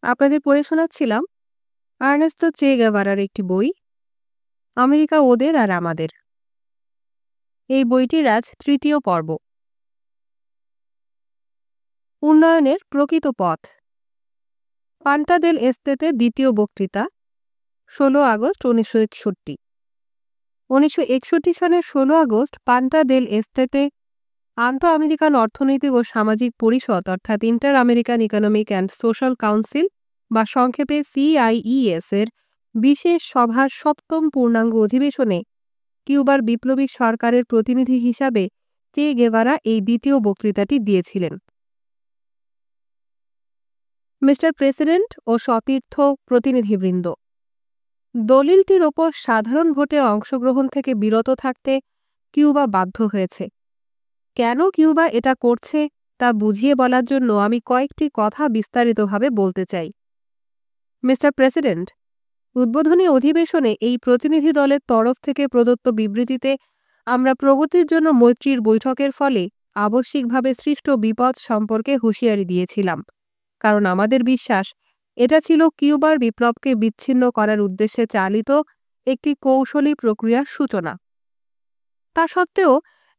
আপনাদের পড়ে শোনাচ্ছিলাম আর্নেস্তো চে গেভারার একটি বই, আমেরিকা ওদের আর আমাদের। এই বইটির আজ তৃতীয় পর্ব, উন্নয়নের প্রকৃত পথ। পান্টা দেল এস্তেতে দ্বিতীয় বক্তৃতা, 16 আগস্ট 1961। 1961 সালের 16 আগস্ট পান্টা দেল এস্তেতে আন্তঃ আমেরিকান অর্থনৈতিক ও সামাজিক পরিষদ অর্থাৎ inter American economic and social council বা সংক্ষেপে CIES এর বিশেষ সভার 7ম পূর্ণাঙ্গ অধিবেশনে কিউবার বিপ্লবী সরকারের প্রতিনিধি হিসাবে চে গেভারা এই দ্বিতীয় বক্তৃতাটি দিয়েছিলেন। মিস্টার প্রেসিডেন্ট ও সতীর্থ প্রতিনিধিবৃন্দ, দলিলটির ওপর সাধারণ ভোটে অংশগ্রহণ থেকে বিরত থাকতে কিউবা বাধ্য হয়েছে। কেন কিউবা এটা করছে তা বুঝিয়ে বলার জন্য আমি কয়েকটি কথা বিস্তারিতভাবে বলতে চাই। মিস্টার প্রেসিডেন্ট, উদ্বোধনী অধিবেশনে এই প্রতিনিধি দলের তরফ থেকে প্রদত্ত বিবৃতিতে আমরা প্রগতির জন্য মৈত্রীর বৈঠকের ফলে আবশ্যিকভাবে সৃষ্ট বিপদ সম্পর্কে হুঁশিয়ারি দিয়েছিলাম, কারণ আমাদের বিশ্বাস এটা ছিল কিউবার বিপ্লবকে বিচ্ছিন্ন করার উদ্দেশ্যে চালিত একটি কৌশলী প্রক্রিয়ার সূচনা। তা সত্ত্বেও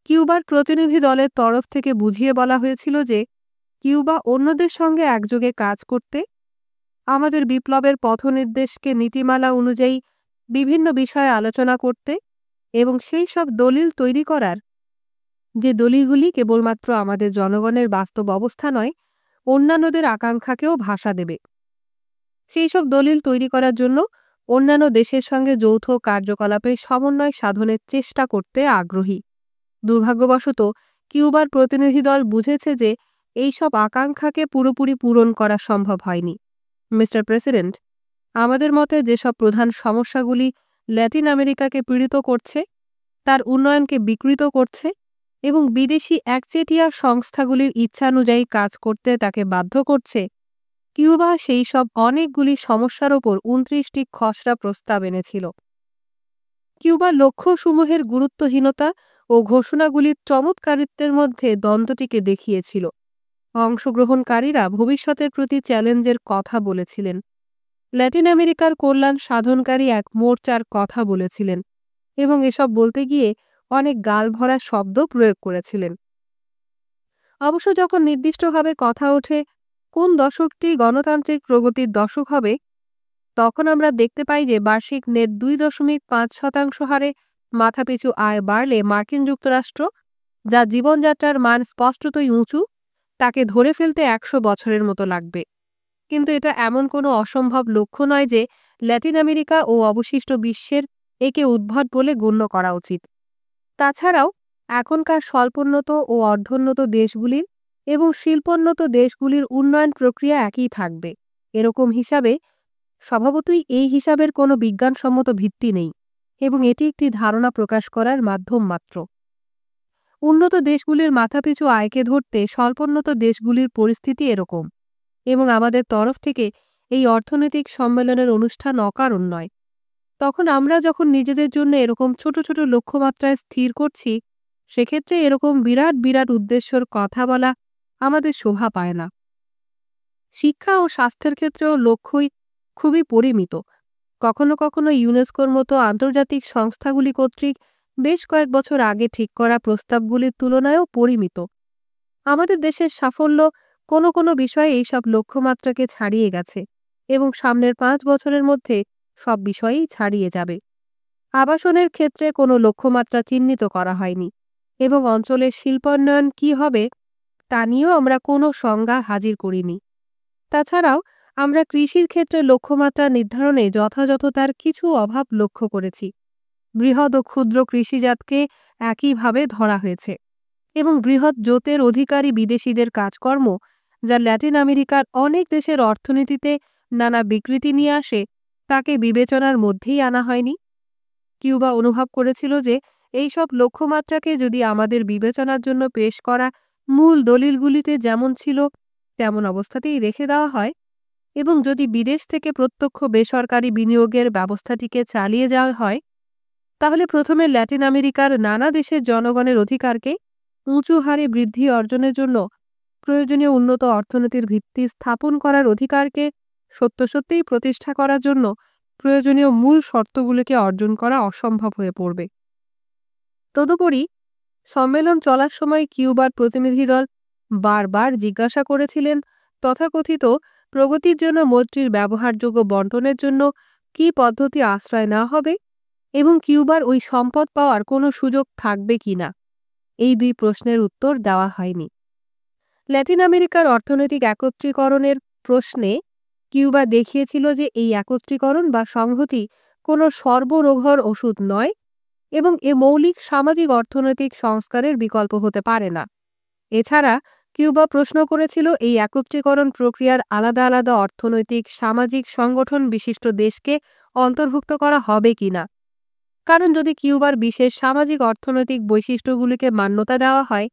কিউবার প্রতিনিধি দলের তরফ থেকে বুঝিয়ে বলা হয়েছিল যে কিউবা অন্যদের সঙ্গে একযোগে কাজ করতে, আমাদের বিপ্লবের পথনির্দেশকে নীতিমালা অনুযায়ী বিভিন্ন বিষয়ে আলোচনা করতে এবং সেই সব দলিল তৈরি করার, যে দলিলগুলি কেবলমাত্র আমাদের জনগণের বাস্তব অবস্থা নয়, অন্যান্যদের আকাঙ্ক্ষাকেও ভাষা দেবে। সেই সব দলিল তৈরি করার জন্য অন্যান্য দেশের সঙ্গে যৌথ কার্যকলাপে সমন্বয় সাধনের চেষ্টা করতে আগ্রহী। দুর্ভাগ্যবশত কিউবার প্রতিনিধি দল বুঝেছে যে এই সব আকাঙ্ক্ষাকে পুরোপুরি পূরণ করা সম্ভব হয়নি। মিস্টার প্রেসিডেন্ট, আমাদের মতে যেসব প্রধান সমস্যাগুলি ল্যাটিন আমেরিকাকে পীড়িত করছে, তার উন্নয়নকে বিকৃত করছে এবং বিদেশি একচেটিয়া সংস্থাগুলির ইচ্ছানুযায়ী কাজ করতে তাকে বাধ্য করছে, কিউবা সেই সব অনেকগুলি সমস্যার ওপর 29টি খসড়া প্রস্তাব এনেছিল। কিউবার লক্ষ্যসমূহের গুরুত্বহীনতা ও ঘোষণাগুলির চমৎকারিত্বের মধ্যে দ্বন্দ্বটিকে দেখিয়েছিল। অংশগ্রহণকারীরা ভবিষ্যতের প্রতি চ্যালেঞ্জের কথা বলেছিলেন, ল্যাটিন আমেরিকার কল্যাণ সাধনকারী এক মোর্চার কথা বলেছিলেন এবং এসব বলতে গিয়ে অনেক গালভরা শব্দ প্রয়োগ করেছিলেন। অবশ্য যখন নির্দিষ্টভাবে কথা ওঠে কোন দশকটি গণতান্ত্রিক প্রগতির দশক হবে, তখন আমরা দেখতে পাই যে বার্ষিক নেট 2.5% হারে মাথাপিছু আয় বাড়লে মার্কিন যুক্তরাষ্ট্র, যা জীবনযাত্রার মান স্পষ্টতই উঁচু, তাকে ধরে ফেলতে 100 বছরের মতো লাগবে। কিন্তু এটা এমন কোনো অসম্ভব লক্ষ্য নয় যে ল্যাটিন আমেরিকা ও অবশিষ্ট বিশ্বের একে উদ্ভট বলে গণ্য করা উচিত। তাছাড়াও এখনকার স্বল্পোন্নত ও অর্ধোন্নত দেশগুলির এবং শিল্পোন্নত দেশগুলির উন্নয়ন প্রক্রিয়া একই থাকবে, এরকম হিসাবে স্বভাবতই এই হিসাবের কোনো বিজ্ঞানসম্মত ভিত্তি নেই এবং এটি একটি ধারণা প্রকাশ করার মাধ্যম মাত্র। উন্নত দেশগুলির মাথাপিছু আয়কে ধরতে স্বল্পোন্নত দেশগুলির পরিস্থিতি এরকম, এবং আমাদের তরফ থেকে এই অর্থনৈতিক সম্মেলনের অনুষ্ঠান অকারণ নয়। তখন আমরা যখন নিজেদের জন্য এরকম ছোট ছোট লক্ষ্যমাত্রায় স্থির করছি, সেক্ষেত্রে এরকম বিরাট বিরাট উদ্দেশ্যর কথা বলা আমাদের শোভা পায় না। শিক্ষা ও স্বাস্থ্যের ক্ষেত্রেও লক্ষ্যই খুবই পরিমিত, কখনো কখনো ইউনেস্কোর মতো আন্তর্জাতিক সংস্থাগুলি কর্তৃক বেশ কয়েক বছর আগে ঠিক করা প্রস্তাবগুলির তুলনায়ও পরিমিত। আমাদের দেশের সাফল্য কোনো কোনো বিষয়ে এইসব লক্ষ্যমাত্রাকে ছাড়িয়ে গেছে এবং সামনের 5 বছরের মধ্যে সব বিষয়েই ছাড়িয়ে যাবে। আবাসনের ক্ষেত্রে কোনো লক্ষ্যমাত্রা চিহ্নিত করা হয়নি এবং অঞ্চলের শিল্পোন্নয়ন কী হবে তা নিয়েও আমরা কোনো সংজ্ঞা হাজির করিনি। তাছাড়াও আমরা কৃষির ক্ষেত্রে লক্ষ্যমাত্রা নির্ধারণে যথাযথতার কিছু অভাব লক্ষ্য করেছি। বৃহৎ ও ক্ষুদ্র কৃষিজাতকে একইভাবে ধরা হয়েছে এবং বৃহৎ জোতের অধিকারী বিদেশিদের কাজকর্ম, যা ল্যাটিন আমেরিকার অনেক দেশের অর্থনীতিতে নানা বিকৃতি নিয়ে আসে, তাকে বিবেচনার মধ্যেই আনা হয়নি। কিউবা অনুভব করেছিল যে এইসব লক্ষ্যমাত্রাকে যদি আমাদের বিবেচনার জন্য পেশ করা মূল দলিলগুলিতে যেমন ছিল তেমন অবস্থাতেই রেখে দেওয়া হয় এবং যদি বিদেশ থেকে প্রত্যক্ষ বেসরকারি বিনিয়োগের ব্যবস্থাটিকে চালিয়ে যাওয়া হয়, তাহলে প্রথমে ল্যাটিন আমেরিকার নানা দেশের জনগণের অধিকারকে উঁচু হারে বৃদ্ধি অর্জনের জন্য প্রয়োজনীয় উন্নত অর্থনীতির ভিত্তি স্থাপন করার অধিকারকে সত্যিই প্রতিষ্ঠা করার জন্য প্রয়োজনীয় মূল শর্তগুলোকে অর্জন করা অসম্ভব হয়ে পড়বে। তদুপরি সম্মেলন চলার সময় কিউবার প্রতিনিধি দল বারবার জিজ্ঞাসা করেছিলেন তথাকথিত প্রগতির জন্য মৈত্রীর ব্যবহারযোগ্য বন্টনের জন্য কী পদ্ধতি আশ্রয় নেওয়া হবে এবং কিউবার ওই সম্পদ পাওয়ার কোনো সুযোগ থাকবে কিনা। এই দুই প্রশ্নের উত্তর দেওয়া হয়নি। ল্যাটিন আমেরিকার অর্থনৈতিক একত্রীকরণের প্রশ্নে কিউবা দেখিয়েছিল যে এই একত্রীকরণ বা সংহতি কোনো সর্বরোগহর ওষুধ নয় এবং এ মৌলিক সামাজিক অর্থনৈতিক সংস্কারের বিকল্প হতে পারে না। এছাড়া কিউবা প্রশ্ন করেছিল এই একত্রীকরণ প্রক্রিয়ার আলাদা আলাদা অর্থনৈতিক সামাজিক সংগঠন বিশিষ্ট দেশকে অন্তর্ভুক্ত করা হবে কিনা, কারণ যদি কিউবার বিশেষ সামাজিক অর্থনৈতিক বৈশিষ্ট্যগুলিকে মান্যতা দেওয়া হয়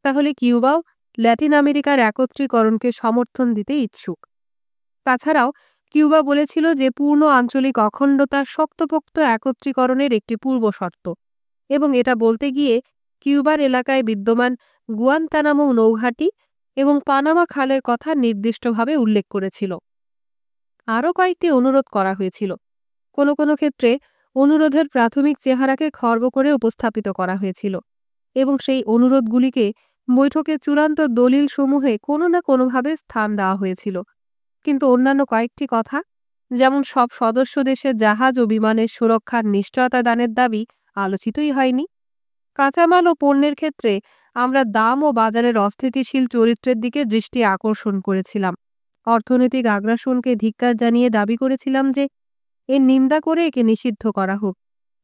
তাহলে কিউবাও ল্যাটিন আমেরিকার একত্রীকরণকে সমর্থন দিতে ইচ্ছুক। তাছাড়াও কিউবা বলেছিল যে পূর্ণ আঞ্চলিক অখণ্ডতা শক্তপোক্ত একত্রীকরণের একটি পূর্বশর্ত এবং এটা বলতে গিয়ে কিউবার এলাকায় বিদ্যমান গুয়ান্তানামো নৌঘাঁটি এবং পানামা খালের কথা নির্দিষ্টভাবে উল্লেখ করেছিল। আরও কয়েকটি অনুরোধ করা হয়েছিল। কোনো কোনো ক্ষেত্রে অনুরোধের প্রাথমিক চেহারাকে খর্ব করে উপস্থাপিত করা হয়েছিল এবং সেই অনুরোধগুলিকে বৈঠকের চূড়ান্ত দলিলসমূহে কোনো না কোনোভাবে স্থান দেওয়া হয়েছিল। কিন্তু অন্যান্য কয়েকটি কথা, যেমন সব সদস্য দেশের জাহাজ ও বিমানের সুরক্ষার নিশ্চয়তা দানের দাবি, আলোচিতই হয়নি। কাঁচামাল ও পণ্যের ক্ষেত্রে আমরা দাম ও বাজারের অস্থিতিশীল চরিত্রের দিকে দৃষ্টি আকর্ষণ করেছিলাম। অর্থনৈতিক আগ্রাসনকে ধিক্কার জানিয়ে দাবি করেছিলাম যে এর নিন্দা করে একে নিষিদ্ধ করা হোক।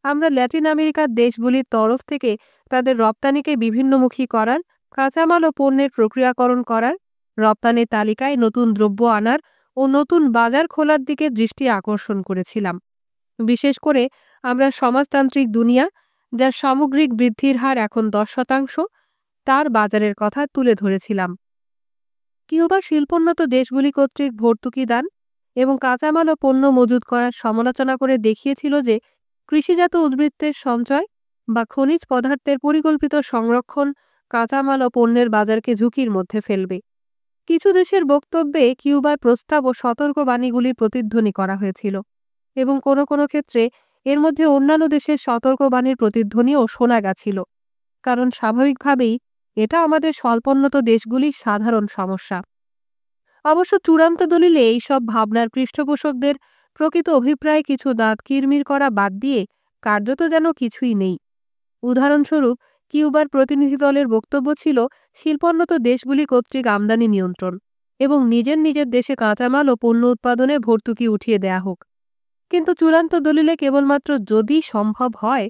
আমরা ল্যাটিন আমেরিকার দেশগুলির তরফ থেকে তাদের রপ্তানিকে বিভিন্নমুখী করার, কাঁচামাল ও পণ্যের প্রক্রিয়াকরণ করার, রপ্তানির তালিকায় নতুন দ্রব্য আনার ও নতুন বাজার খোলার দিকে দৃষ্টি আকর্ষণ করেছিলাম। বিশেষ করে আমরা সমাজতান্ত্রিক দুনিয়া, যার সামগ্রিক বৃদ্ধির হার এখন 10%, তার বাজারের কথা তুলে ধরেছিলাম। কিউবা শিল্পোন্নত দেশগুলি কর্তৃক ভর্তুকি দান এবং কাঁচামাল ও পণ্য মজুত করার সমালোচনা করে দেখিয়েছিল যে কৃষিজাত উদ্বৃত্তের সঞ্চয় বা খনিজ পদার্থের পরিকল্পিত সংরক্ষণ কাঁচামাল ও পণ্যের বাজারকে ঝুঁকির মধ্যে ফেলবে। কিছু দেশের বক্তব্যে কিউবার প্রস্তাব ও সতর্কবাণীগুলির প্রতিধ্বনি করা হয়েছিল এবং কোনো কোনো ক্ষেত্রে এর মধ্যে অন্যান্য দেশের সতর্কবাণীর প্রতিধ্বনিও শোনা গেছিল, কারণ স্বাভাবিকভাবেই এটা আমাদের স্বল্পোন্নত দেশগুলির সাধারণ সমস্যা। অবশ্য চূড়ান্ত দলিলে এইসব ভাবনার পৃষ্ঠপোষকদের প্রকৃত অভিপ্রায় কিছু দাঁত কিরমির করা বাদ দিয়ে কার্যত যেন কিছুই নেই। উদাহরণস্বরূপ কিউবার প্রতিনিধি দলের বক্তব্য ছিল শিল্পোন্নত দেশগুলি কর্তৃক আমদানি নিয়ন্ত্রণ এবং নিজের দেশে কাঁচামাল ও পণ্য উৎপাদনে ভর্তুকি উঠিয়ে দেয়া হোক। কিন্তু চূড়ান্ত দলিলে কেবলমাত্র যদি সম্ভব হয়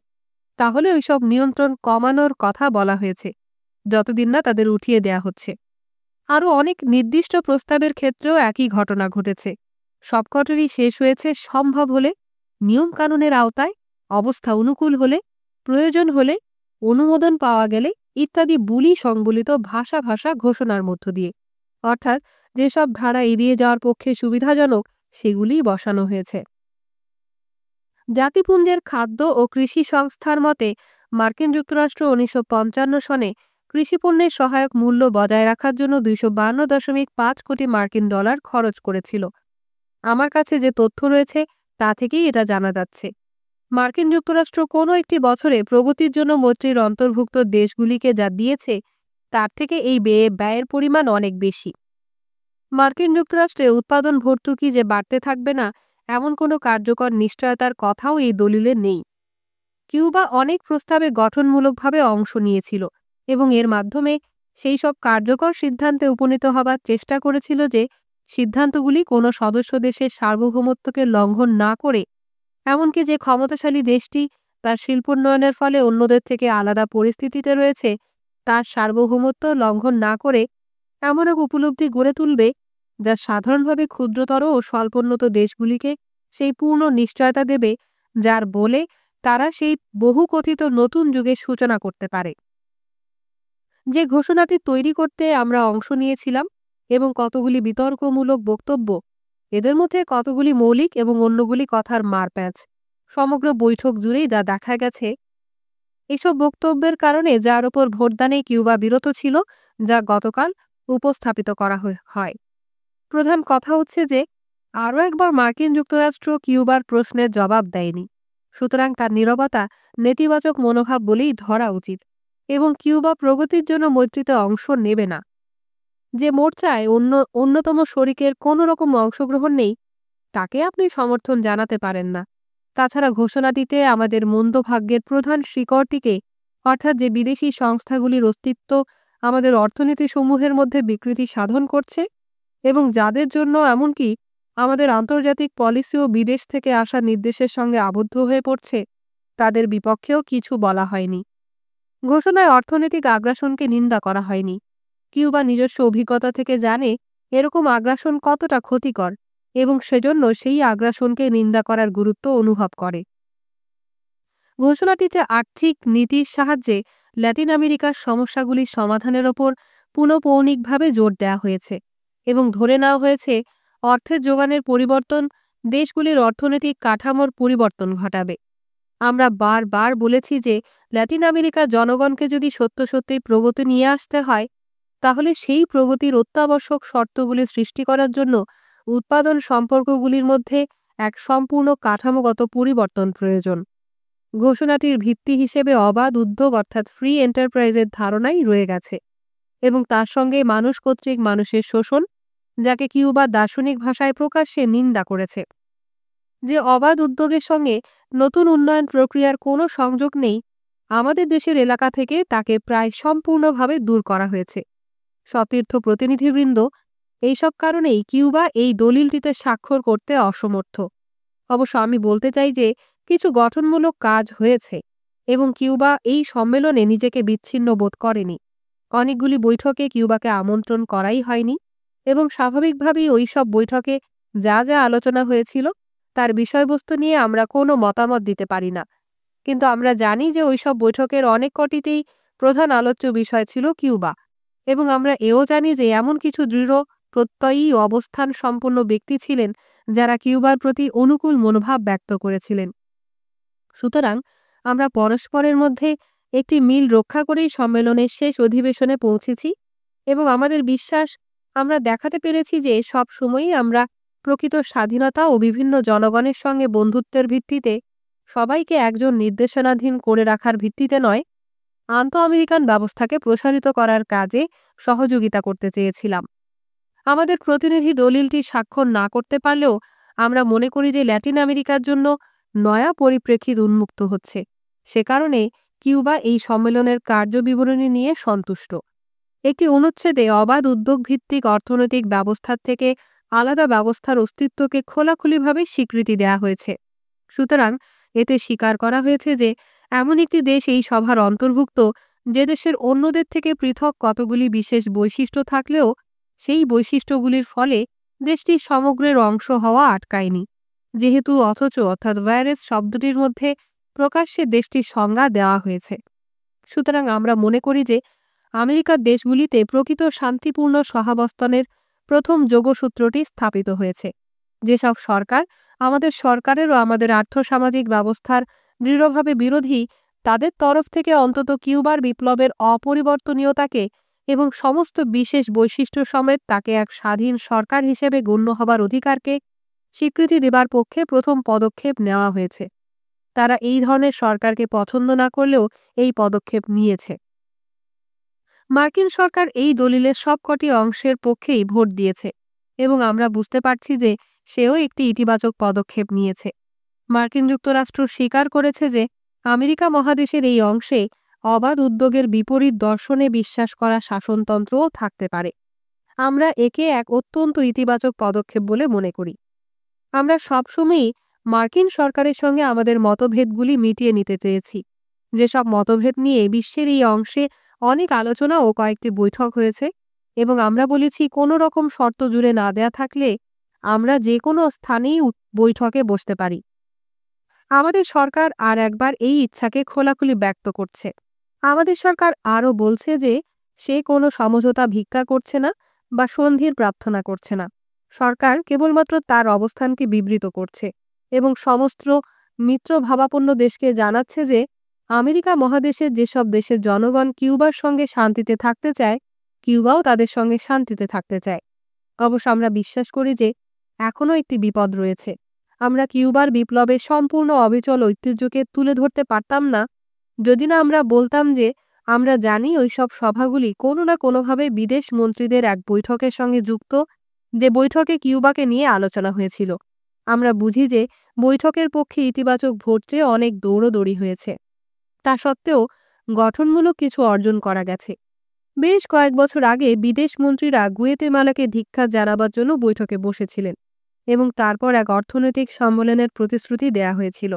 তাহলে ওইসব নিয়ন্ত্রণ কমানোর কথা বলা হয়েছে, যতদিন না তাদের উঠিয়ে দেয়া হচ্ছে। আরও অনেক নির্দিষ্ট প্রস্তাবের ক্ষেত্রেও একই ঘটনা ঘটেছে। সবকটারই শেষ হয়েছে সম্ভব হলে, নিয়মকানুনের আওতায়, অবস্থা অনুকূল হলে, প্রয়োজন হলে, অনুমোদন পাওয়া গেলে ইত্যাদি বুলি সংবলিত ভাষা ঘোষণার মধ্য দিয়ে। অর্থাৎ যেসব ধারা এড়িয়ে যাওয়ার পক্ষে সুবিধাজনক সেগুলিই বসানো হয়েছে। জাতিপুঞ্জের খাদ্য ও কৃষি সংস্থার মতে মার্কিন যুক্তরাষ্ট্র 1955 সনে কৃষিপণ্যের সহায়ক মূল্য বজায় রাখার জন্য $252.5 কোটি মার্কিন ডলার খরচ করেছিল। আমার কাছে যে তথ্য রয়েছে তা থেকেই এটা জানা যাচ্ছে। মার্কিন যুক্তরাষ্ট্র কোনো একটি বছরে প্রগতির জন্য মৈত্রীর অন্তর্ভুক্ত দেশগুলিকে যা দিয়েছে তার থেকে এই ব্যয়ের পরিমাণ অনেক বেশি। মার্কিন যুক্তরাষ্ট্রে উৎপাদন ভর্তুকি যে বাড়তে থাকবে না এমন কোনো কার্যকর নিশ্চয়তার কথাও এই দলিলে নেই। কিউবা অনেক প্রস্তাবে গঠনমূলকভাবে অংশ নিয়েছিল এবং এর মাধ্যমে সেই সব কার্যকর সিদ্ধান্তে উপনীত হবার চেষ্টা করেছিল যে সিদ্ধান্তগুলি কোনো সদস্য দেশের সার্বভৌমত্বকে লঙ্ঘন না করে, এমনকি যে ক্ষমতাশালী দেশটি তার শিল্পোন্নয়নের ফলে অন্যদের থেকে আলাদা পরিস্থিতিতে রয়েছে তার সার্বভৌমত্ব লঙ্ঘন না করে এমন এক উপলব্ধি গড়ে তুলবে যা সাধারণভাবে ক্ষুদ্রতর ও স্বল্পোন্নত দেশগুলিকে সেই পূর্ণ নিশ্চয়তা দেবে যার বলে তারা সেই বহুকথিত নতুন যুগের সূচনা করতে পারে। যে ঘোষণাটি তৈরি করতে আমরা অংশ নিয়েছিলাম এবং কতগুলি বিতর্কমূলক বক্তব্য, এদের মধ্যে কতগুলি মৌলিক এবং অন্যগুলি কথার মারপ্যাঁচ, সমগ্র বৈঠক জুড়েই যা দেখা গেছে। এসব বক্তব্যের কারণে যার ওপর ভোটদানে কিউবা বিরত ছিল, যা গতকাল উপস্থাপিত করা হয়। প্রধান কথা হচ্ছে যে আরও একবার মার্কিন যুক্তরাষ্ট্র কিউবার প্রশ্নের জবাব দেয়নি, সুতরাং তার নীরবতা নেতিবাচক মনোভাব বলেই ধরা উচিত এবং কিউবা প্রগতির জন্য মৈত্রীতে অংশ নেবে না। যে মোর্চায় অন্যতম শরিকের কোনো রকম অংশগ্রহণ নেই, তাকে আপনি সমর্থন জানাতে পারেন না। তাছাড়া ঘোষণাটিতে আমাদের মন্দ ভাগ্যের প্রধান শিকড়টিকে, অর্থাৎ যে বিদেশি সংস্থাগুলির অস্তিত্ব আমাদের অর্থনীতিসমূহের মধ্যে বিকৃতি সাধন করছে এবং যাদের জন্য এমনকি আমাদের আন্তর্জাতিক পলিসিও বিদেশ থেকে আসা নির্দেশের সঙ্গে আবদ্ধ হয়ে পড়ছে, তাদের বিপক্ষেও কিছু বলা হয়নি। ঘোষণায় অর্থনৈতিক আগ্রাসনকে নিন্দা করা হয়নি। কিউবা নিজস্ব অভিজ্ঞতা থেকে জানে এরকম আগ্রাসন কতটা ক্ষতিকর এবং সেজন্য সেই আগ্রাসনকে নিন্দা করার গুরুত্ব অনুভব করে। ঘোষণাটিতে আর্থিক নীতির সাহায্যে ল্যাটিন আমেরিকার সমস্যাগুলির সমাধানের ওপর পুনঃপৌনিকভাবে জোর দেওয়া হয়েছে এবং ধরে নেওয়া হয়েছে অর্থের যোগানের পরিবর্তন দেশগুলির অর্থনৈতিক কাঠামোর পরিবর্তন ঘটাবে। আমরা বারবার বলেছি যে ল্যাটিন আমেরিকার জনগণকে যদি সত্য সত্যিই প্রগতি নিয়ে আসতে হয়, তাহলে সেই প্রগতির অত্যাবশ্যক শর্তগুলি সৃষ্টি করার জন্য উৎপাদন সম্পর্কগুলির মধ্যে এক সম্পূর্ণ কাঠামোগত পরিবর্তন প্রয়োজন। ঘোষণাটির ভিত্তি হিসেবে অবাধ উদ্যোগ অর্থাৎ ফ্রি এন্টারপ্রাইজের ধারণাই রয়ে গেছে এবং তার সঙ্গে মানুষ কর্তৃক মানুষের শোষণ, যাকে কিউবা দার্শনিক ভাষায় প্রকাশ্যে নিন্দা করেছে। যে অবাধ উদ্যোগের সঙ্গে নতুন উন্নয়ন প্রক্রিয়ার কোনো সংযোগ নেই, আমাদের দেশের এলাকা থেকে তাকে প্রায় সম্পূর্ণভাবে দূর করা হয়েছে। সতীর্থ প্রতিনিধিবৃন্দ, এইসব কারণেই কিউবা এই দলিলটিতে স্বাক্ষর করতে অসমর্থ। অবশ্য আমি বলতে চাই যে কিছু গঠনমূলক কাজ হয়েছে এবং কিউবা এই সম্মেলনে নিজেকে বিচ্ছিন্ন বোধ করেনি। অনেকগুলি বৈঠকে কিউবাকে আমন্ত্রণ করাই হয়নি এবং স্বাভাবিকভাবেই ওই সব বৈঠকে যা যা আলোচনা হয়েছিল তার বিষয়বস্তু নিয়ে আমরা কোনো মতামত দিতে পারি না। কিন্তু আমরা জানি যে ওই সব বৈঠকের অনেক কটিতেই প্রধান আলোচ্য বিষয় ছিল কিউবা এবং আমরা এও জানি যে এমন কিছু দৃঢ় প্রত্যয়ী অবস্থান সম্পন্ন ব্যক্তি ছিলেন যারা কিউবার প্রতি অনুকূল মনোভাব ব্যক্ত করেছিলেন। সুতরাং আমরা পরস্পরের মধ্যে একটি মিল রক্ষা করেই সম্মেলনের শেষ অধিবেশনে পৌঁছেছি এবং আমাদের বিশ্বাস আমরা দেখাতে পেরেছি যে সব সময়ই আমরা প্রকৃত স্বাধীনতা ও বিভিন্ন জনগণের সঙ্গে বন্ধুত্বের ভিত্তিতে, সবাইকে একজন নির্দেশনাধীন করে রাখার ভিত্তিতে নয়, আন্তঃ আমেরিকান ব্যবস্থাকে প্রসারিত করার কাজে সহযোগিতা করতে চেয়েছিলাম। আমাদের প্রতিনিধি দলিলটি স্বাক্ষর না করতে পারলেও আমরা মনে করি যে ল্যাটিন আমেরিকার জন্য নয়া পরিপ্রেক্ষিত উন্মুক্ত হচ্ছে। সে কারণে কিউবা এই সম্মেলনের কার্যবিবরণী নিয়ে সন্তুষ্ট। একটি অনুচ্ছেদে অবাধ উদ্যোগ ভিত্তিক অর্থনৈতিক ব্যবস্থার থেকে আলাদা ব্যবস্থার অস্তিত্বকে খোলাখুলিভাবে স্বীকৃতি দেওয়া হয়েছে। সুতরাং এতে স্বীকার করা হয়েছে যে এমন একটি দেশ এই সভার অন্তর্ভুক্ত যে দেশের অন্যদের থেকে পৃথক কতগুলি বিশেষ বৈশিষ্ট্য থাকলেও সেই বৈশিষ্ট্যগুলির ফলে দেশটি সমগ্রের অংশ হওয়া আটকায়নি, যেহেতু অর্থাৎ ভাইরাস শব্দটির মধ্যে প্রকাশ্যে দেশটির সংজ্ঞা দেওয়া হয়েছে। সুতরাং আমরা মনে করি যে আমেরিকার দেশগুলিতে প্রকৃত শান্তিপূর্ণ সহাবস্থানের প্রথম যোগসূত্রটি স্থাপিত হয়েছে। যেসব সরকার আমাদের সরকারের ও আমাদের আর্থসামাজিক ব্যবস্থার দৃঢ়ভাবে বিরোধী, তাদের তরফ থেকে অন্তত কিউবার বিপ্লবের অপরিবর্তনীয়তাকে এবং সমস্ত বিশেষ বৈশিষ্ট্য সমেত তাকে এক স্বাধীন সরকার হিসেবে গণ্য হবার অধিকারকে স্বীকৃতি দেবার পক্ষে প্রথম পদক্ষেপ নেওয়া হয়েছে। তারা এই ধরনের সরকারকে পছন্দ না করলেও এই পদক্ষেপ নিয়েছে। মার্কিন সরকার এই দলিলের সবকটি অংশের পক্ষেই ভোট দিয়েছে এবং আমরা বুঝতে পারছি যে সেও একটি ইতিবাচক পদক্ষেপ নিয়েছে। মার্কিন যুক্তরাষ্ট্র স্বীকার করেছে যে আমেরিকা মহাদেশের এই অংশে অবাধ উদ্যোগের বিপরীত দর্শনে বিশ্বাস করা শাসনতন্ত্রও থাকতে পারে। আমরা একে এক অত্যন্ত ইতিবাচক পদক্ষেপ বলে মনে করি। আমরা সবসময়ই মার্কিন সরকারের সঙ্গে আমাদের মতভেদগুলি মিটিয়ে নিতে চেয়েছি। যেসব মতভেদ নিয়ে বিশ্বের এই অংশে অনেক আলোচনা ও কয়েকটি বৈঠক হয়েছে এবং আমরা বলেছি কোনো রকম শর্ত জুড়ে না দেয়া থাকলে আমরা যে কোনো স্থানেই বৈঠকে বসতে পারি। আমাদের সরকার আর একবার এই ইচ্ছাকে খোলাখুলি ব্যক্ত করছে। আমাদের সরকার আরও বলছে যে সে কোনো সমঝোতা ভিক্ষা করছে না বা সন্ধির প্রার্থনা করছে না। সরকার কেবলমাত্র তার অবস্থানকে বিবৃত করছে এবং সমস্ত মিত্রভাবাপন্ন দেশকে জানাচ্ছে যে আমেরিকা মহাদেশের যেসব দেশের জনগণ কিউবার সঙ্গে শান্তিতে থাকতে চায়, কিউবাও তাদের সঙ্গে শান্তিতে থাকতে চায়। অবশ্য আমরা বিশ্বাস করি যে এখনও একটি বিপদ রয়েছে। আমরা কিউবার বিপ্লবের সম্পূর্ণ অবিচল ঐতিহ্যকে তুলে ধরতে পারতাম না যদি না আমরা বলতাম যে আমরা জানি ওইসব সভাগুলি কোনো না কোনোভাবে বিদেশ মন্ত্রীদের এক বৈঠকের সঙ্গে যুক্ত, যে বৈঠকে কিউবাকে নিয়ে আলোচনা হয়েছিল। আমরা বুঝি যে বৈঠকের পক্ষে ইতিবাচক ভোট চেয়ে অনেক দৌড়দৌড়ি হয়েছে। তা সত্ত্বেও গঠনমূলক কিছু অর্জন করা গেছে। বেশ কয়েক বছর আগে বিদেশ মন্ত্রীরা গুয়েতেমালাকে ধিক্কার জানাবার জন্য বৈঠকে বসেছিলেন এবং তারপর এক অর্থনৈতিক সম্মেলনের প্রতিশ্রুতি দেয়া হয়েছিল।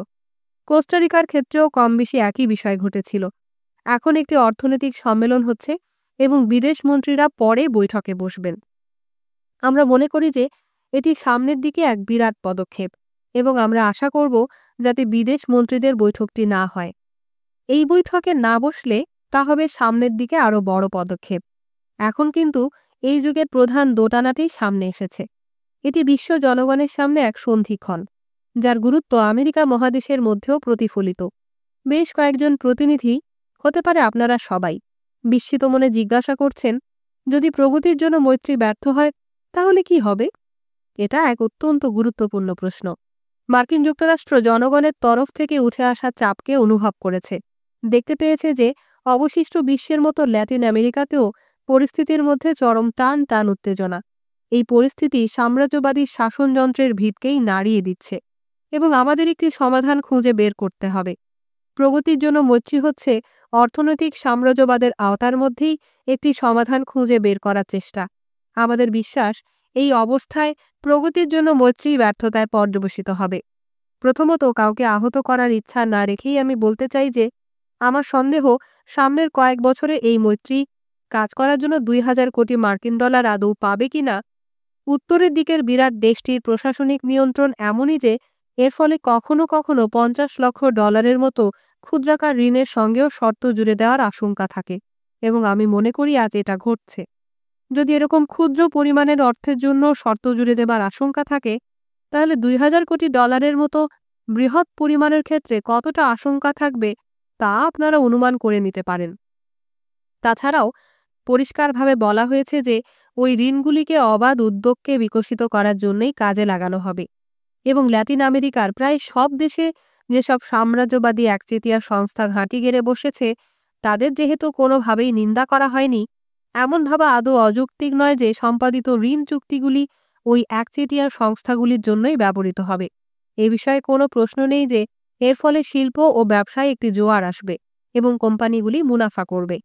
কোস্টারিকার ক্ষেত্রেও কম বেশি একই বিষয় ঘটেছিল। এখন একটি অর্থনৈতিক সম্মেলন হচ্ছে এবং বিদেশ মন্ত্রীরা পরে বৈঠকে বসবেন। আমরা মনে করি যে এটি সামনের দিকে এক বিরাট পদক্ষেপ এবং আমরা আশা করব যাতে বিদেশ মন্ত্রীদের বৈঠকটি না হয়। এই বৈঠকে না বসলে তা হবে সামনের দিকে আরও বড় পদক্ষেপ। এখন কিন্তু এই যুগের প্রধান দোটানাটি সামনে এসেছে। এটি বিশ্ব জনগণের সামনে এক সন্ধিক্ষণ, যার গুরুত্ব আমেরিকা মহাদেশের মধ্যেও প্রতিফলিত। বেশ কয়েকজন প্রতিনিধি, হতে পারে আপনারা সবাই, বিস্মিত মনে জিজ্ঞাসা করছেন, যদি প্রগতির জন্য মৈত্রী ব্যর্থ হয় তাহলে কি হবে? এটা এক অত্যন্ত গুরুত্বপূর্ণ প্রশ্ন। মার্কিন যুক্তরাষ্ট্র জনগণের তরফ থেকে উঠে আসা চাপকে অনুভব করেছে, দেখতে পেয়েছে যে অবশিষ্ট বিশ্বের মতো ল্যাটিন আমেরিকাতেও পরিস্থিতির মধ্যে চরম টান টান উত্তেজনা। এই পরিস্থিতি সাম্রাজ্যবাদী শাসনযন্ত্রের ভিতকেই নাড়িয়ে দিচ্ছে এবং আমাদের একটি সমাধান খুঁজে বের করতে হবে। প্রগতির জন্য মৈত্রী হচ্ছে অর্থনৈতিক সাম্রাজ্যবাদের আওতার মধ্যেই একটি সমাধান খুঁজে বের করার চেষ্টা। আমাদের বিশ্বাস, এই অবস্থায় প্রগতির জন্য মৈত্রী ব্যর্থতায় পর্যবসিত হবে। প্রথমত, কাউকে আহত করার ইচ্ছা না রেখেই আমি বলতে চাই যে আমার সন্দেহ সামনের কয়েক বছরে এই মৈত্রী কাজ করার জন্য ২,০০০ কোটি মার্কিন ডলার আদৌ পাবে কিনা। উত্তরের দিকের বিরাট দেশটির প্রশাসনিক নিয়ন্ত্রণ এমনই যে এর ফলে কখনো কখনো ৫০ লক্ষ ডলারের মতো ক্ষুদ্রাকার ঋণের সঙ্গেও শর্ত জুড়ে দেওয়ার আশঙ্কা থাকে এবং আমি মনে করি আজ এটা ঘটছে। যদি এরকম ক্ষুদ্র পরিমাণের অর্থের জন্য শর্ত জুড়ে দেবার আশঙ্কা থাকে, তাহলে ২,০০০ কোটি ডলারের মতো বৃহৎ পরিমাণের ক্ষেত্রে কতটা আশঙ্কা থাকবে তা আপনারা অনুমান করে নিতে পারেন। তাছাড়াও পরিষ্কারভাবে বলা হয়েছে যে ওই ঋণগুলিকে অবাধ উদ্যোগকে বিকশিত করার জন্যই কাজে লাগানো হবে এবং ল্যাটিন আমেরিকার প্রায় সব দেশে যেসব সাম্রাজ্যবাদী একচেটিয়া সংস্থা ঘাঁটি গেড়ে বসেছে তাদের যেহেতু কোনোভাবেই নিন্দা করা হয়নি, এমন ভাবা আদৌ অযৌক্তিক নয় যে সম্পাদিত ঋণ চুক্তিগুলি ওই একচেটিয়া সংস্থাগুলির জন্যই ব্যবহৃত হবে। এ বিষয়ে কোনো প্রশ্ন নেই যে এর ফলে শিল্প ও ব্যবসায় একটি জোয়ার আসবে এবং কোম্পানিগুলি মুনাফা করবে।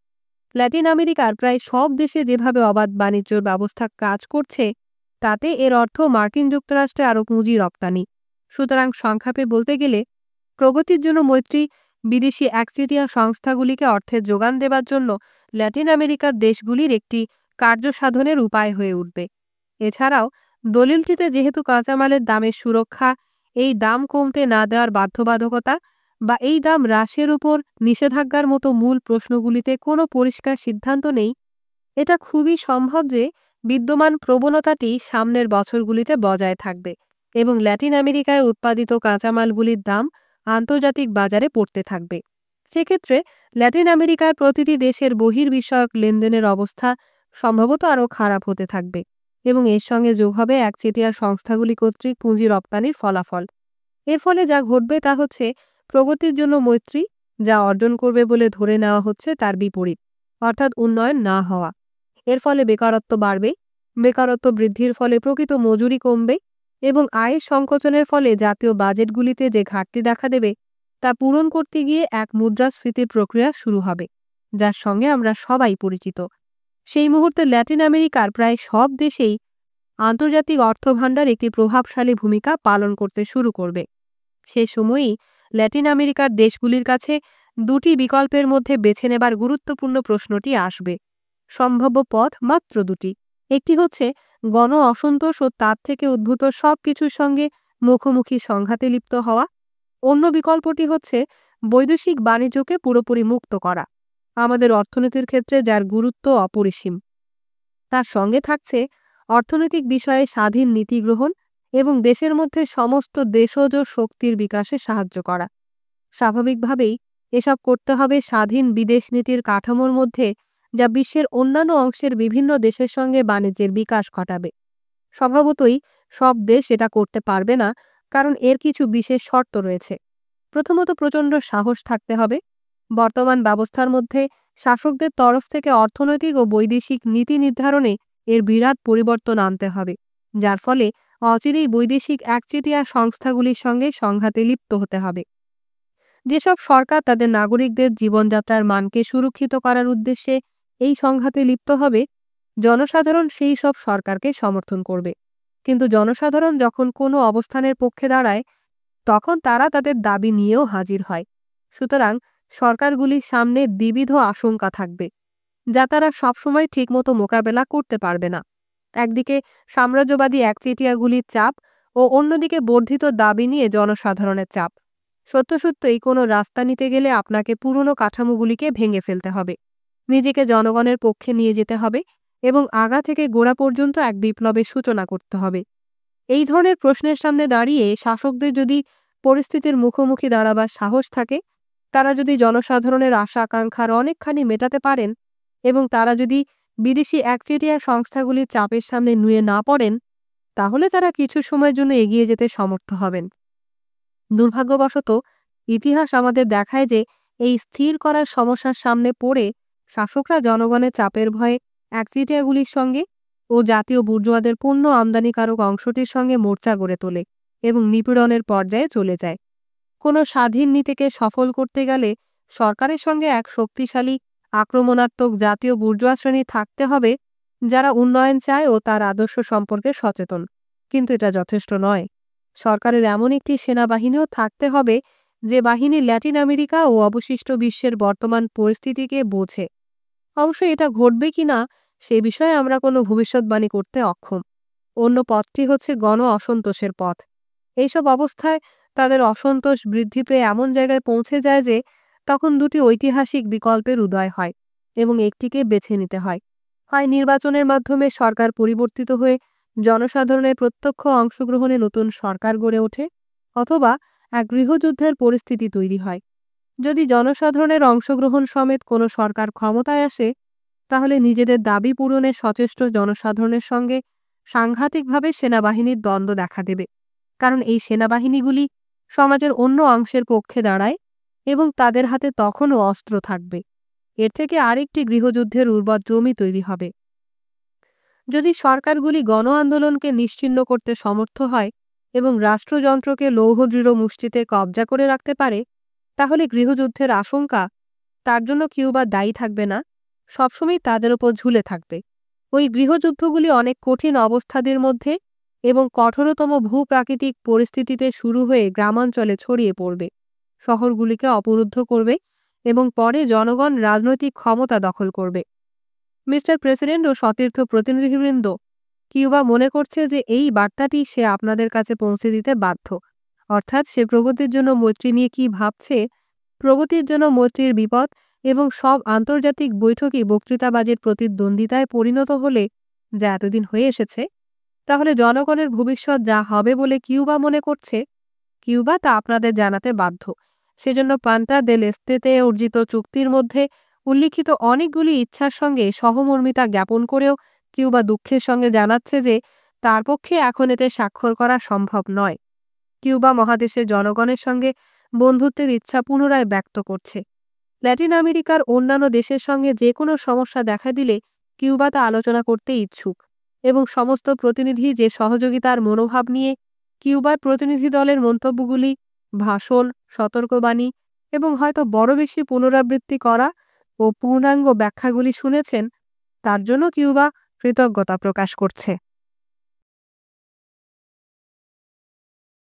ল্যাটিন আমেরিকার প্রায় সব দেশে যেভাবে অবাধ বাণিজ্যর ব্যবস্থা কাজ করছে তাতে এর অর্থ মার্কিন যুক্তরাষ্ট্রে আরও পুঁজি রপ্তানি। সুতরাং সংক্ষেপে বলতে গেলে প্রগতির জন্য মৈত্রী বিদেশি একচেটিয়া সংস্থাগুলিকে অর্থের যোগান দেবার জন্য ল্যাটিন আমেরিকার দেশগুলির একটি কার্যসাধনের উপায় হয়ে উঠবে। এছাড়াও দলিলটিতে যেহেতু কাঁচামালের দামের সুরক্ষা, এই দাম কমতে না দেওয়ার বাধ্যবাধকতা বা এই দাম হ্রাসের উপর নিষেধাজ্ঞার মতো মূল প্রশ্নগুলিতে কোনো পরিষ্কার সিদ্ধান্ত নেই, এটা খুবই সম্ভব যে বিদ্যমান প্রবণতাটি সামনের বছরগুলিতে বজায় থাকবে এবং ল্যাটিন আমেরিকায় উৎপাদিত কাঁচামালগুলির দাম আন্তর্জাতিক বাজারে পড়তে থাকবে। সেক্ষেত্রে ল্যাটিন আমেরিকার প্রতিটি দেশের বহির্বিষয়ক লেনদেনের অবস্থা সম্ভবত আরও খারাপ হতে থাকবে এবং এর সঙ্গে যোগ হবে একচেটিয়া সংস্থাগুলি কর্তৃক পুঁজি রপ্তানির ফলাফল। এর ফলে যা ঘটবে তা হচ্ছে প্রগতির জন্য মৈত্রী যা অর্জন করবে বলে ধরে নেওয়া হচ্ছে তার বিপরীত, অর্থাৎ উন্নয়ন না হওয়া। এর ফলে বেকারত্ব বাড়বে, বেকারত্ব বৃদ্ধির ফলে প্রকৃত মজুরি কমবে এবং আয়ের সংকোচনের ফলে জাতীয় বাজেটগুলিতে যে ঘাটতি দেখা দেবে তা পূরণ করতে গিয়ে এক মুদ্রাস্ফীতির প্রক্রিয়া শুরু হবে, যার সঙ্গে আমরা সবাই পরিচিত। সেই মুহূর্তে ল্যাটিন আমেরিকার প্রায় সব দেশেই আন্তর্জাতিক অর্থভাণ্ডার একটি প্রভাবশালী ভূমিকা পালন করতে শুরু করবে। সে সময়ই ল্যাটিন আমেরিকার দেশগুলির কাছে দুটি বিকল্পের মধ্যে বেছে নেবার গুরুত্বপূর্ণ প্রশ্নটি আসবে। সম্ভাব্য পথ মাত্র দুটি। একটি হচ্ছে গণ অসন্তোষ ও তার থেকে উদ্ভূত সব কিছুর সঙ্গে মুখোমুখি সংঘাতে লিপ্ত হওয়া। অন্য বিকল্পটি হচ্ছে বৈদেশিক বাণিজ্যকে পুরোপুরি মুক্ত করা, আমাদের অর্থনীতির ক্ষেত্রে যার গুরুত্ব অপরিসীম। তার সঙ্গে থাকছে অর্থনৈতিক বিষয়ে স্বাধীন নীতি গ্রহণ এবং দেশের মধ্যে সমস্ত দেশজ শক্তির বিকাশে সাহায্য করা। স্বাভাবিকভাবেই এসব করতে হবে স্বাধীন বিদেশ নীতির কাঠামোর মধ্যে, যা বিশ্বের অন্যান্য অংশের বিভিন্ন দেশের সঙ্গে বাণিজ্যের বিকাশ ঘটাবে। স্বভাবতই সব দেশ এটা করতে পারবে না, কারণ এর কিছু বিশেষ শর্ত রয়েছে। প্রথমত, প্রচণ্ড সাহস থাকতে হবে। বর্তমান ব্যবস্থার মধ্যে শাসকদের তরফ থেকে অর্থনৈতিক ও বৈদেশিক নীতি নির্ধারণে এর বিরাট পরিবর্তন আনতে হবে, যার ফলে অচিরেই বৈদেশিক একচেটিয়া সংস্থাগুলির সঙ্গে সংঘাতে লিপ্ত হতে হবে। যেসব সরকার তাদের নাগরিকদের জীবনযাত্রার মানকে সুরক্ষিত করার উদ্দেশ্যে এই সংঘাতে লিপ্ত হবে, জনসাধারণ সেই সব সরকারকে সমর্থন করবে। কিন্তু জনসাধারণ যখন কোনো অবস্থানের পক্ষে দাঁড়ায়, তখন তারা তাদের দাবি নিয়েও হাজির হয়। সুতরাং সরকারগুলির সামনে দ্বিবিধ আশঙ্কা থাকবে, যা তারা সবসময় ঠিকমতো মোকাবেলা করতে পারবে না। একদিকে সাম্রাজ্যবাদী একচেটিয়াগুলির চাপ ও অন্যদিকে বর্ধিত দাবি নিয়ে জনসাধারণের চাপ। সত্যই কোনো রাস্তা নিতে গেলে আপনাকে পুরনো কাঠামোগুলিকে ভেঙে ফেলতে হবে, নিজেকে জনগণের পক্ষে নিয়ে যেতে হবে এবং আগা থেকে গোড়া পর্যন্ত এক বিপ্লবের সূচনা করতে হবে। এই ধরনের প্রশ্নের সামনে দাঁড়িয়ে শাসকদের যদি পরিস্থিতির মুখোমুখি দাঁড়াবার সাহস থাকে, তারা যদি জনসাধারণের আশা আকাঙ্ক্ষার অনেকখানি মেটাতে পারেন এবং তারা যদি বিদেশি একচেটিয়া সংস্থাগুলির চাপের সামনে নুয়ে না পড়েন, তাহলে তারা কিছু সময়ের জন্য এগিয়ে যেতে সমর্থ হবেন। দুর্ভাগ্যবশত ইতিহাস আমাদের দেখায় যে এই স্থির করার সমস্যার সামনে পড়ে শাসকরা জনগণের চাপের ভয়ে একচেটিয়াগুলির সঙ্গে ও জাতীয় বুর্জোয়াদের পণ্য আমদানিকারক অংশটির সঙ্গে মোর্চা গড়ে তোলে এবং নিপীড়নের পর্যায়ে চলে যায়। কোনো স্বাধীন নীতিকে সফল করতে গেলে সরকারের সঙ্গে এক শক্তিশালী আক্রমণাত্মক জাতীয় বুর্জোয়া শ্রেণী থাকতে হবে, যারা উন্নয়ন চায় ও তার আদর্শ সম্পর্কে সচেতন। কিন্তু এটা যথেষ্ট নয়। সরকারের এমন একটি সেনাবাহিনীও থাকতে হবে যে বাহিনী ল্যাটিন আমেরিকা ও অবশিষ্ট বিশ্বের বর্তমান পরিস্থিতিকে বোঝে। অবশ্য এটা ঘটবে কিনা সে বিষয়ে আমরা কোনো ভবিষ্যৎবাণী করতে অক্ষম। অন্য পথটি হচ্ছে গণ অসন্তোষের পথ। এইসব অবস্থায় তাদের অসন্তোষ বৃদ্ধি পেয়ে এমন জায়গায় পৌঁছে যায় যে তখন দুটি ঐতিহাসিক বিকল্পের উদয় হয় এবং একটিকে বেছে নিতে হয়। হয় নির্বাচনের মাধ্যমে সরকার পরিবর্তিত হয়ে জনসাধারণের প্রত্যক্ষ অংশগ্রহণে নতুন সরকার গড়ে ওঠে, অথবা এক গৃহযুদ্ধের পরিস্থিতি তৈরি হয়। যদি জনসাধারণের অংশগ্রহণ সমেত কোনো সরকার ক্ষমতায় আসে, তাহলে নিজেদের দাবি পূরণে সচেষ্ট জনসাধারণের সঙ্গে সাংঘাতিকভাবে সেনাবাহিনীর দ্বন্দ্ব দেখা দেবে, কারণ এই সেনাবাহিনীগুলি সমাজের অন্য অংশের পক্ষে দাঁড়ায় এবং তাদের হাতে তখনও অস্ত্র থাকবে। এর থেকে আরেকটি গৃহযুদ্ধের উর্বর জমি তৈরি হবে। যদি সরকারগুলি গণ আন্দোলনকে নিশ্চিহ্ন করতে সমর্থ হয় এবং রাষ্ট্রযন্ত্রকে লৌহদৃঢ় মুষ্টিতে কবজা করে রাখতে পারে, তাহলে গৃহযুদ্ধের আশঙ্কা তার জন্য কিউবা দায়ী থাকবে না, সবসময় তাদের ওপর ঝুলে থাকবে। ওই গৃহযুদ্ধগুলি অনেক কঠিন অবস্থাদের মধ্যে এবং কঠোরতম ভূপ্রাকৃতিক পরিস্থিতিতে শুরু হয়ে গ্রামাঞ্চলে ছড়িয়ে পড়বে, শহরগুলিকে অবরুদ্ধ করবে এবং পরে জনগণ রাজনৈতিক ক্ষমতা দখল করবে। মিস্টার প্রেসিডেন্ট ও সতীর্থ প্রতিনিধিবৃন্দ, কিউবা মনে করছে যে এই বার্তাটি সে আপনাদের কাছে পৌঁছে দিতে বাধ্য। অর্থাৎ সে প্রগতির জন্য মৈত্রী নিয়ে কি ভাবছে, প্রগতির জন্য মৈত্রীর বিপদ এবং সব আন্তর্জাতিক বৈঠকই বক্তৃতাবাজির প্রতিদ্বন্দ্বিতায় পরিণত হলে, যা এতদিন হয়ে এসেছে, তাহলে জনগণের ভবিষ্যৎ যা হবে বলে কিউবা মনে করছে, কিউবা তা আপনাদের জানাতে বাধ্য। সেজন্য পান্টা দেল এস্তেতে অর্জিত চুক্তির মধ্যে উল্লিখিত অনেকগুলি ইচ্ছার সঙ্গে সহমর্মিতা জ্ঞাপন করেও কিউবা দুঃখের সঙ্গে জানাচ্ছে যে তার পক্ষে এখন এতে স্বাক্ষর করা সম্ভব নয়। কিউবা মহাদেশের জনগণের সঙ্গে বন্ধুত্বের ইচ্ছা পুনরায় ব্যক্ত করছে। ল্যাটিন আমেরিকার অন্যান্য দেশের সঙ্গে যে কোনো সমস্যা দেখা দিলে কিউবা তা আলোচনা করতে ইচ্ছুক এবং সমস্ত প্রতিনিধি যে সহযোগিতার মনোভাব নিয়ে কিউবার প্রতিনিধি দলের মন্তব্যগুলি, ভাষণ, সতর্কবাণী এবং হয়তো বড় বেশি পুনরাবৃত্তি করা ও পূর্ণাঙ্গ ব্যাখ্যাগুলি শুনেছেন, তার জন্য কিউবা কৃতজ্ঞতা প্রকাশ করছে।